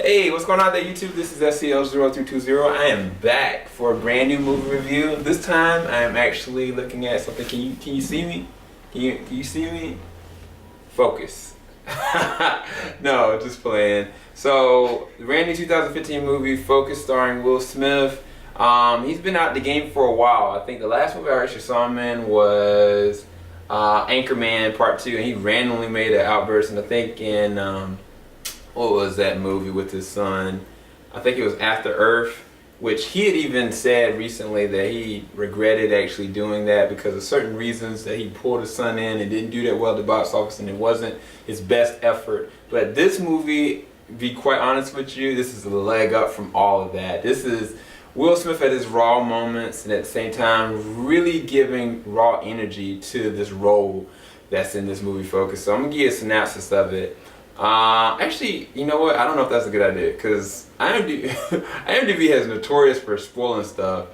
Hey, what's going on there, YouTube? This is SCL0320. I am back for a brand new movie review. This time, I am actually looking at something. Can you see me? Can you see me? Focus. No, just playing. So, the brand new 2015 movie, Focus, starring Will Smith. He's been out the game for a while. I think the last movie I actually saw him in was Anchorman Part 2, and he randomly made an outburst, and I think in what was that movie with his son? I think it was After Earth, which he had even said recently that he regretted actually doing that because of certain reasons, that he pulled his son in and didn't do that well at the box office and it wasn't his best effort. But this movie, to be quite honest with you, this is a leg up from all of that. This is Will Smith at his raw moments and at the same time really giving raw energy to this role that's in this movie, Focus. So I'm going to give you a synopsis of it. Actually, you know what? I don't know if that's a good idea because IMDb has notorious for spoiling stuff.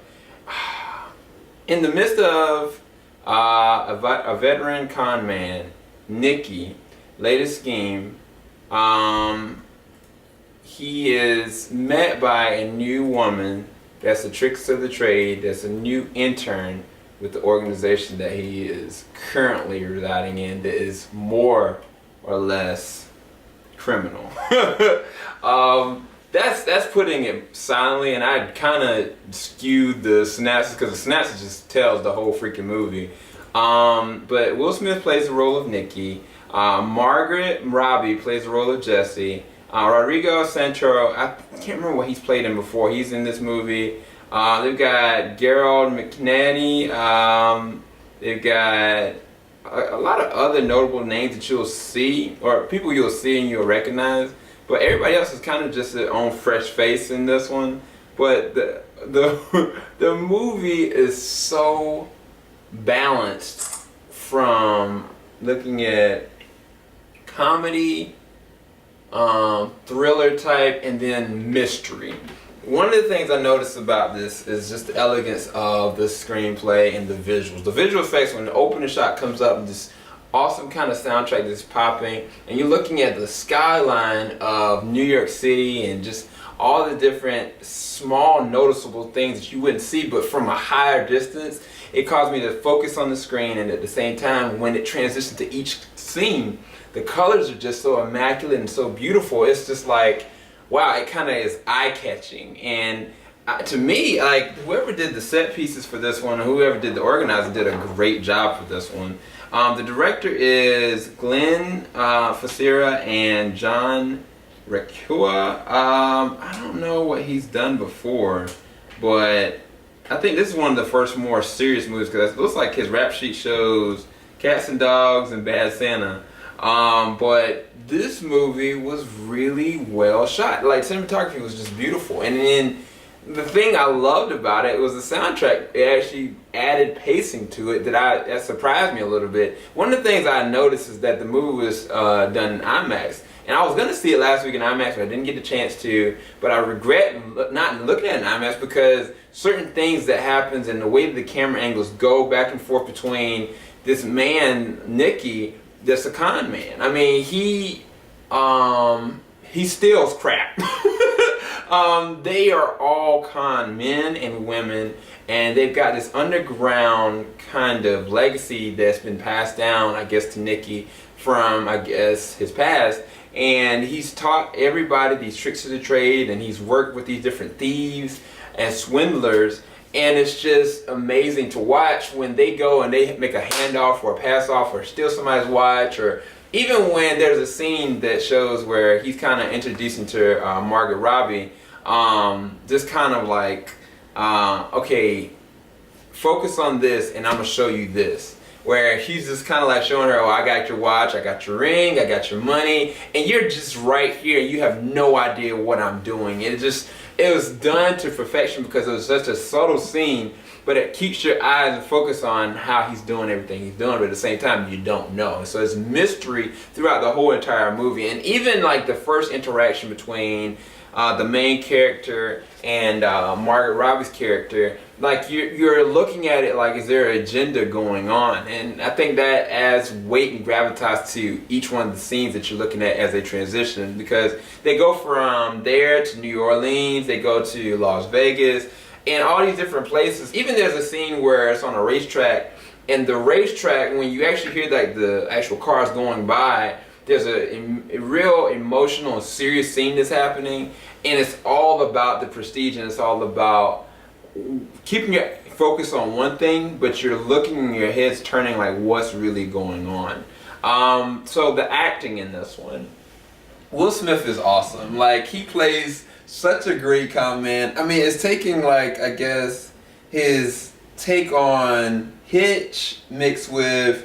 In the midst of a veteran con man, Nicky, latest scheme, he is met by a new woman that's a trickster of the trade, that's a new intern with the organization that he is currently residing in, that is more or less criminal. That's putting it silently, and I kind of skewed the synopsis because the synopsis just tells the whole freaking movie. But Will Smith plays the role of Nicky. Margot Robbie plays the role of Jesse. Rodrigo Santoro, I can't remember what he's played in before. He's in this movie. They've got Gerald McNanny. They've got a lot of other notable names that you'll see, or people you'll see and you'll recognize, but everybody else is kind of just their own fresh face in this one. But the movie is so balanced from looking at comedy, thriller type, and then mystery. One of the things I noticed about this is just the elegance of the screenplay and the visuals. The visual effects, when the opening shot comes up and this awesome kind of soundtrack that's popping, and you're looking at the skyline of New York City and just all the different small noticeable things that you wouldn't see but from a higher distance, it caused me to focus on the screen, and at the same time when it transitions to each scene, the colors are just so immaculate and so beautiful. It's just like, wow, it kind of is eye-catching. And to me, like, whoever did the set pieces for this one, or whoever did the organizing, did a great job for this one. The director is Glenn Facera and John Requa. I don't know what he's done before, but I think this is one of the first more serious movies because it looks like his rap sheet shows Cats and Dogs and Bad Santa. But this movie was really well shot. Like, cinematography was just beautiful. And then the thing I loved about it was the soundtrack. It actually added pacing to it that surprised me a little bit. One of the things I noticed is that the movie was done in IMAX. And I was going to see it last week in IMAX, but I didn't get the chance to. But I regret not looking at it in IMAX because certain things that happens and the way that the camera angles go back and forth between this man, Nicky, that's a con man. I mean, he steals crap. They are all con men and women, and they've got this underground kind of legacy that's been passed down, I guess, to Nicky from, I guess, his past. And he's taught everybody these tricks of the trade, and he's worked with these different thieves and swindlers. And it's just amazing to watch when they go and they make a handoff or a pass off or steal somebody's watch, or even when there's a scene that shows where he's kind of introducing to Margot Robbie, just kind of like, okay, focus on this and I'm going to show you this. Where he's just kind of like showing her, oh, I got your watch, I got your ring, I got your money, and you're just right here. You have no idea what I'm doing. It was done to perfection because it was such a subtle scene but it keeps your eyes and focus on how he's doing everything he's doing, but at the same time you don't know. So it's mystery throughout the whole entire movie, and even like the first interaction between the main character and Margot Robbie's character, like you're looking at it like, is there an agenda going on? And I think that adds weight and gravitas to each one of the scenes that you're looking at as they transition, because they go from there to New Orleans, they go to Las Vegas, and all these different places. Even there's a scene where it's on a racetrack, and the racetrack, when you actually hear like the actual cars going by, there's a real emotional and serious scene that's happening, and it's all about the prestige, and it's all about keeping your focus on one thing, but you're looking and your head's turning like what's really going on. So the acting in this one, Will Smith is awesome. Like, he plays such a great con man. I mean, it's taking like, I guess, his take on Hitch mixed with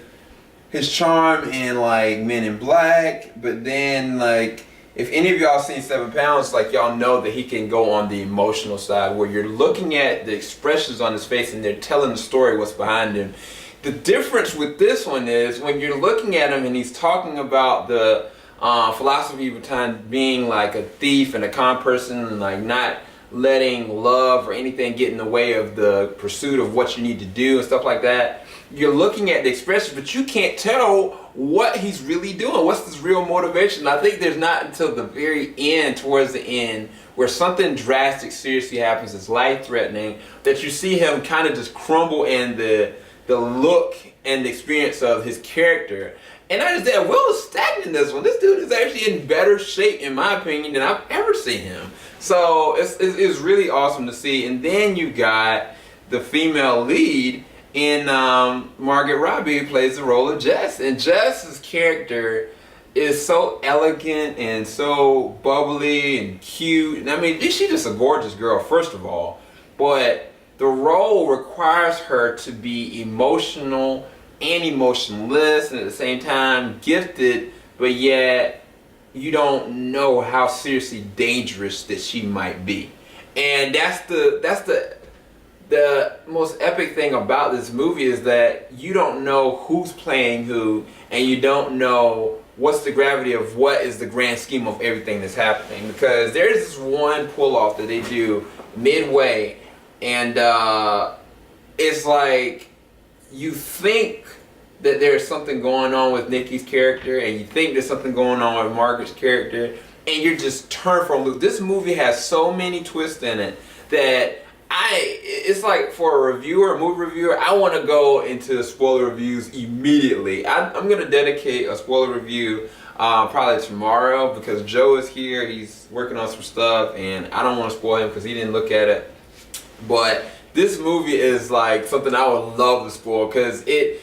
his charm in like Men in Black, but then like, if any of y'all seen 7 Pounds, like, y'all know that he can go on the emotional side where you're looking at the expressions on his face and they're telling the story, what's behind him. The difference with this one is when you're looking at him and he's talking about the philosophy behind being like a thief and a con person, and like not letting love or anything get in the way of the pursuit of what you need to do and stuff like that. You're looking at the expression, but you can't tell what he's really doing. What's his real motivation? I think there's not until the very end, towards the end, where something drastic seriously happens, it's life-threatening, that you see him kind of just crumble in the look and the experience of his character. And I just said, Will is stacked in this one. This dude is actually in better shape, in my opinion, than I've ever seen him. So it's really awesome to see. And then you got the female lead in Margot Robbie, who plays the role of Jess. And Jess's character is so elegant and so bubbly and cute. And I mean, she's just a gorgeous girl, first of all. But the role requires her to be emotional and emotionless, and at the same time gifted, but yet you don't know how seriously dangerous that she might be. And that's the most epic thing about this movie, is that you don't know who's playing who, and you don't know what's the gravity of what is the grand scheme of everything that's happening. Because there's this one pull off that they do midway, and it's like, you think that there's something going on with Nicky's character, and you think there's something going on with Margaret's character, and you're just turned from loop. This movie has so many twists in it that it's like, for a reviewer, a movie reviewer, I want to go into spoiler reviews immediately. I'm going to dedicate a spoiler review probably tomorrow, because Joe is here, he's working on some stuff, and I don't want to spoil him because he didn't look at it. But this movie is like something I would love to spoil, because it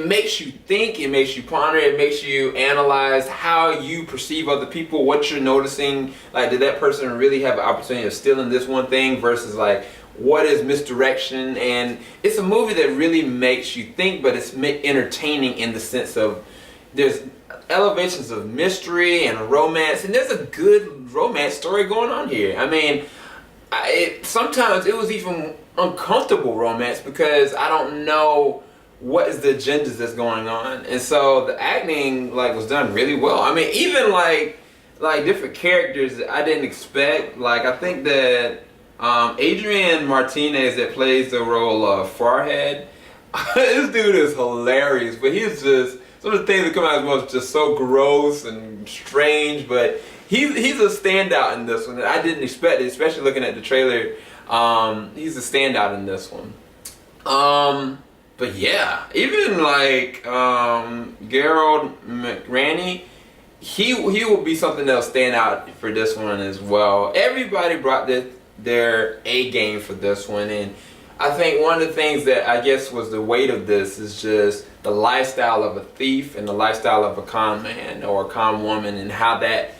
makes you think, it makes you ponder, it makes you analyze how you perceive other people, what you're noticing. Like, did that person really have an opportunity of stealing this one thing, versus like, what is misdirection? And it's a movie that really makes you think, but it's entertaining in the sense of there's elevations of mystery and romance, and there's a good romance story going on here. I mean, sometimes it was even uncomfortable romance, because I don't know what is the agendas that's going on. And so the acting like was done really well. I mean, even like different characters that I didn't expect. Like, I think that Adrian Martinez, that plays the role of Farhead, this dude is hilarious, but he's just, some of the things that come out of his mouth is just so gross and strange, but he's a standout in this one. I didn't expect it, especially looking at the trailer. He's a standout in this one. But yeah, even like Gerald McRaney, he will be something that'll stand out for this one as well. Everybody brought their A game for this one, and I think one of the things that I guess was the weight of this is just the lifestyle of a thief and the lifestyle of a con man or a con woman, and how that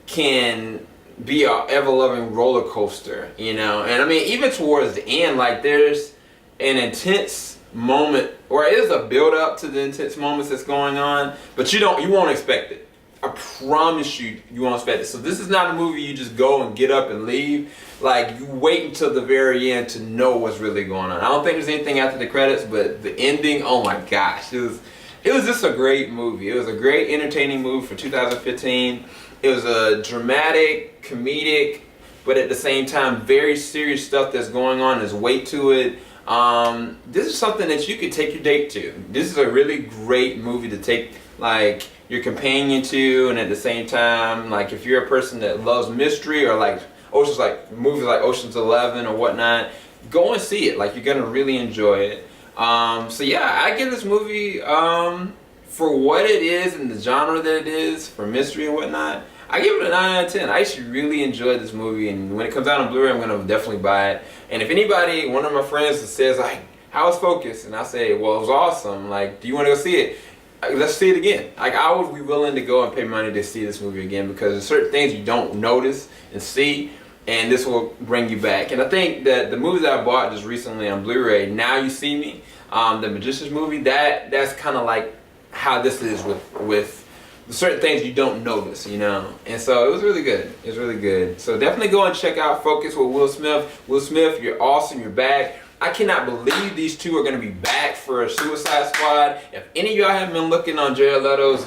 can be a ever-loving roller coaster, you know. And I mean, even towards the end, like, there's an intense moment, or it is a build up to the intense moments that's going on, but you won't expect it. I promise you, you won't expect it. So this is not a movie you just go and get up and leave. Like, you wait until the very end to know what's really going on. I don't think there's anything after the credits, but the ending, oh my gosh, it was just a great movie. It was a great, entertaining movie for 2015. It was a dramatic, comedic, but at the same time, very serious stuff that's going on. There's weight to it. This is something that you could take your date to. This is a really great movie to take, like, your companion to, and at the same time, like, if you're a person that loves mystery or like movies like Ocean's 11 or whatnot, go and see it. Like, you're gonna really enjoy it. So yeah, I give this movie, for what it is and the genre that it is, for mystery and whatnot, I give it a 9 out of 10. I actually really enjoyed this movie, and when it comes out on Blu-ray, I'm gonna definitely buy it. And if anybody, one of my friends says like, how was Focus? And I say, well, it was awesome. Like, do you want to go see it? Let's see it again. Like, I would be willing to go and pay money to see this movie again, because there's certain things you don't notice and see, and this will bring you back. And I think that the movies that I bought just recently on Blu-ray, Now You See Me, the Magician's movie, that's kind of like how this is with certain things you don't notice, you know. And so it was really good. It was really good. So definitely go and check out Focus with Will Smith. Will Smith, you're awesome. You're back. I cannot believe these two are going to be back for a Suicide Squad. If any of y'all have been looking on Jared Leto's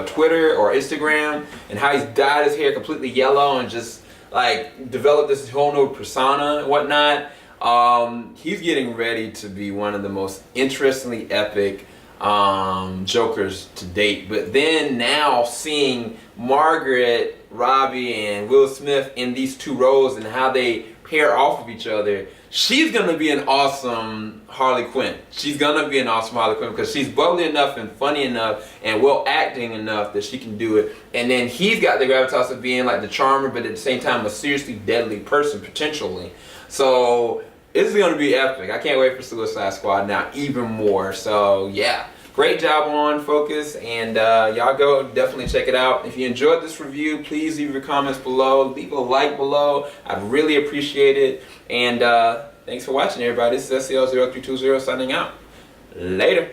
Twitter or Instagram, and how he's dyed his hair completely yellow and just like developed this whole new persona and whatnot, he's getting ready to be one of the most interestingly epic Jokers to date. But then now seeing Margot Robbie and Will Smith in these two roles and how they pair off of each other, she's gonna be an awesome Harley Quinn. She's gonna be an awesome Harley Quinn because she's bubbly enough and funny enough and well acting enough that she can do it. And then he's got the gravitas of being like the charmer, but at the same time a seriously deadly person potentially. So this is gonna be epic. I can't wait for Suicide Squad now even more. So yeah, great job on Focus, and y'all go definitely check it out. If you enjoyed this review, please leave your comments below. Leave a like below. I'd really appreciate it. And thanks for watching, everybody. This is SCL0320 signing out. Later.